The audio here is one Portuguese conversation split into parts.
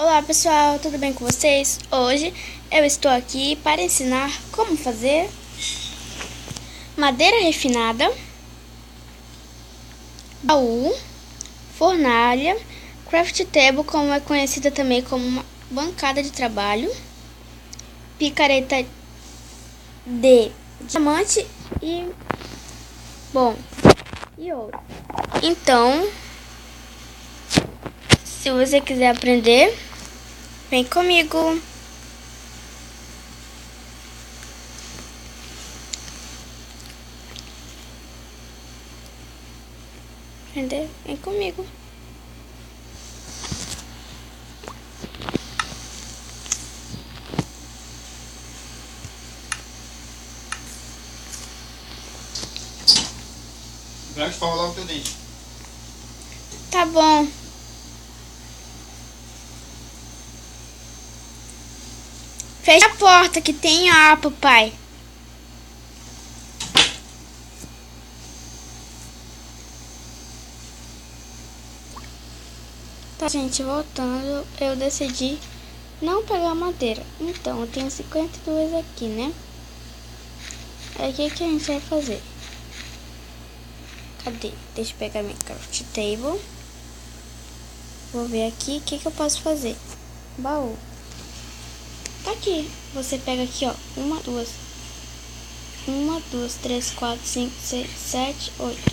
Olá pessoal, tudo bem com vocês? Hoje eu estou aqui para ensinar como fazer madeira refinada, baú, fornalha, craft table, como é conhecida também como uma bancada de trabalho, picareta de diamante e ouro. Então, se você quiser aprender, vem comigo. Aprender? Vem comigo. Vai escovar o teu dente. Tá bom. Fecha a porta que tem ar, papai. Tá, gente, voltando, eu decidi não pegar madeira. Então, eu tenho 52 aqui, né? Aí, o que a gente vai fazer? Cadê? Deixa eu pegar minha craft table. Vou ver aqui o que eu posso fazer. Baú. Tá aqui. Você pega aqui, ó. 1, 2, 3, 4, 5, 6, 7, 8.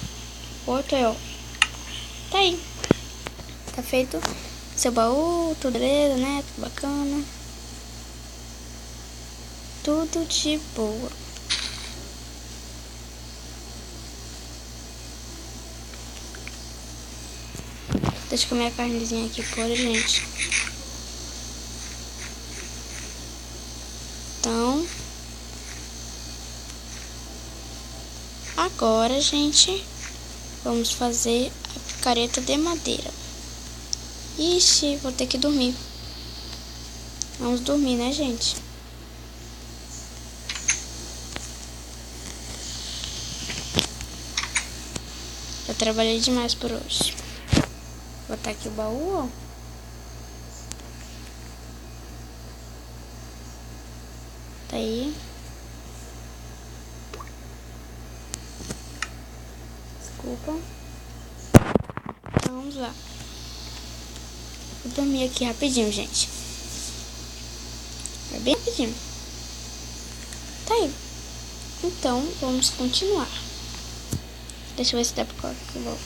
8 aí, ó. Tá aí. Tá feito seu baú, tudo beleza, né? Tudo bacana. Tudo de boa. Deixa eu comer a carnezinha aqui por gente. Então, agora, gente, vamos fazer a picareta de madeira. Ixi, vou ter que dormir. Vamos dormir, né, gente? Eu trabalhei demais por hoje. Vou botar aqui o baú, ó. Tá aí. Desculpa. Então, vamos lá. Vou dormir aqui rapidinho, gente. É bem rapidinho. Tá aí. Então, vamos continuar. Deixa eu ver se dá pra colocar aqui logo.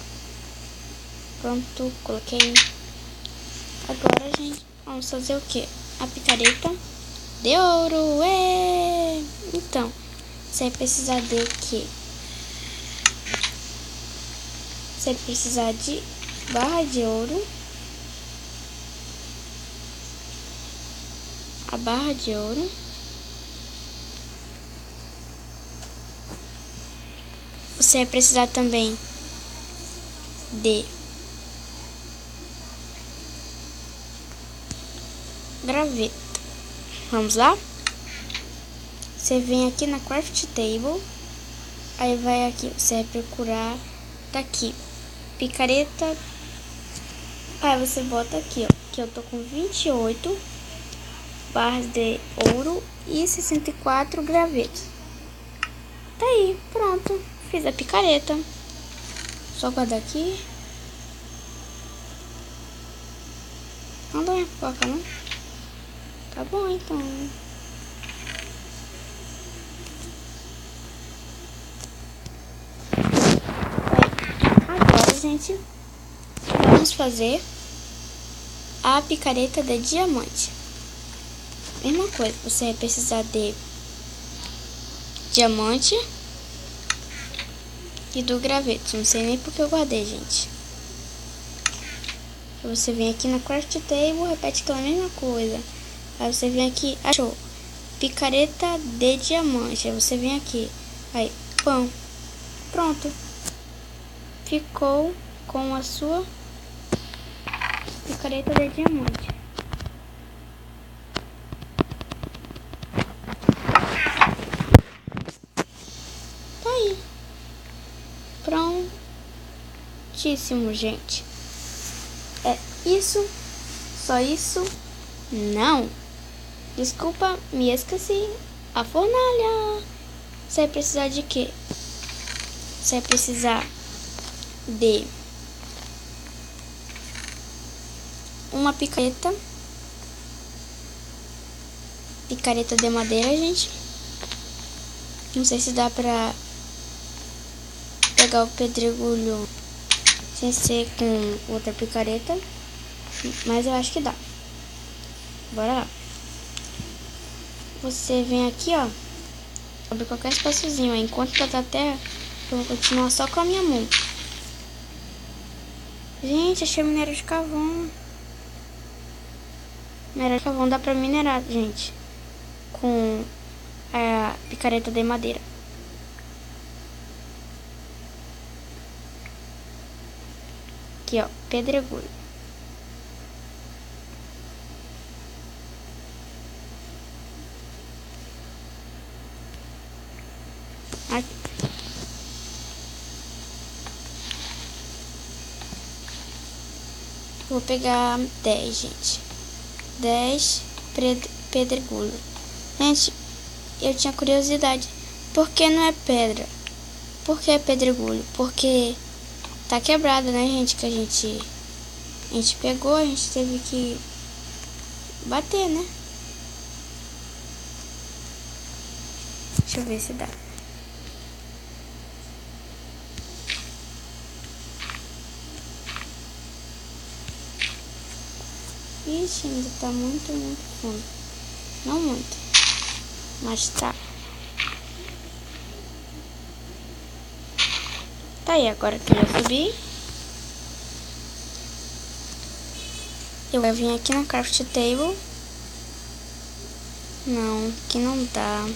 Pronto, coloquei. Agora, gente, vamos fazer o quê? A picareta de ouro. Ué! Então, você vai precisar de quê? Você vai precisar de barra de ouro. A barra de ouro. Você vai precisar também de graveta. Vamos lá? Você vem aqui na craft table. Aí vai aqui, você vai procurar daqui picareta. Aí você bota aqui, ó, que eu tô com 28 barras de ouro e 64 gravetos. Tá aí, pronto. Fiz a picareta. Só guardar aqui. Não dá minha foca, não? Tá bom, então. Agora, gente, vamos fazer a picareta de diamante. Mesma coisa, você vai precisar de diamante e do graveto. Não sei nem porque eu guardei, gente. Você vem aqui na craft table, repete aquela mesma coisa. Aí você vem aqui, achou picareta de diamante. Aí você vem aqui, aí, pão, pronto. Ficou com a sua picareta de diamante. Tá aí. Prontíssimo, gente. É isso, só isso. Não. Desculpa, me esqueci. A fornalha. Você vai precisar de quê? Você vai precisar de uma picareta. Picareta de madeira, gente. Não sei se dá pra pegar o pedregulho sem ser com outra picareta, mas eu acho que dá. Bora lá. Você vem aqui, ó, abre qualquer espaciozinho, ó. Enquanto tá da terra, eu vou continuar só com a minha mão. Gente, achei minério de carvão. Minério de carvão dá pra minerar, gente, com a picareta de madeira. Aqui, ó, pedregulho. Aqui. Vou pegar 10, gente. 10 pedregulho. Gente, eu tinha curiosidade. Por que não é pedra? Por que é pedregulho? Porque tá quebrado, né, gente? Que a gente pegou, a gente teve que bater, né? Deixa eu ver se dá. Ixi, ainda tá muito fundo. Não muito, mas tá. Tá aí, agora que eu já subi, eu vou vir aqui na craft table. Não, aqui não dá.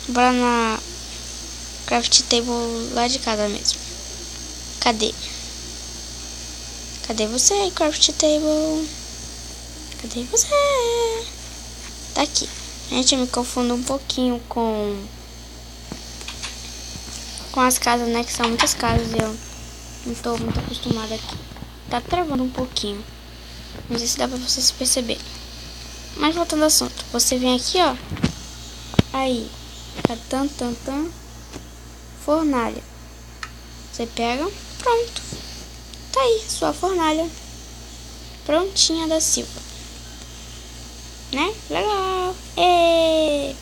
Bora na craft table lá de casa mesmo. Cadê? Cadê você, craft table? Cadê você? Tá aqui. Gente, eu me confundo um pouquinho com as casas, né? Que são muitas casas e eu não tô muito acostumada aqui. Tá travando um pouquinho. Não sei se dá pra vocês perceberem. Mas voltando ao assunto. Você vem aqui, ó. Aí. Tá fornalha. Você pega. Pronto. Tá aí, sua fornalha. Prontinha da Silva. Né? Legal. Êêêê!